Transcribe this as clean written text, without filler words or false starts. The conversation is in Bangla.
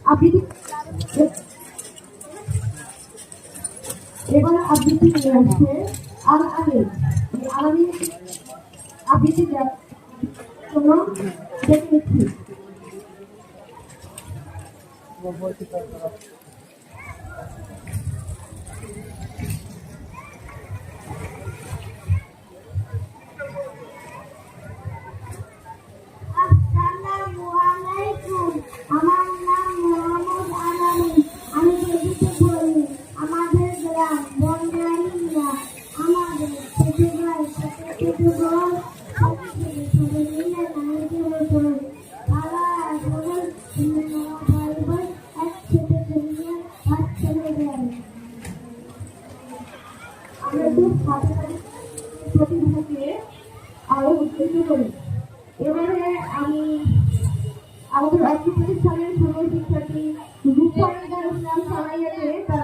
আবৃত্তি এবার আবৃত্তি নিয়ে আসছে আর আমি আবৃত্তি জন্য দেখে নিচ্ছি। আমার নাম মোহাম্মদ আলামী। আমি দেশে পড়ি। আমাদের গ্রাম বনগাঁইয়া। আমাদের ছোট ভাই ছোট বোন সবাই মিলে নাইতে বছর তারা এখন ভাই ভাই একসাথে নিয়ে হাত ছেড়ে দেয়। আমরা খুব হাতাহাতি প্রতিভাকে আরো উৎসাহিত করি। এবারে আমি আমাদের অর্থ প্রতিষ্ঠানের সময় শিক্ষার্থী রূপায়ণ নাম সারাইয়াকে তার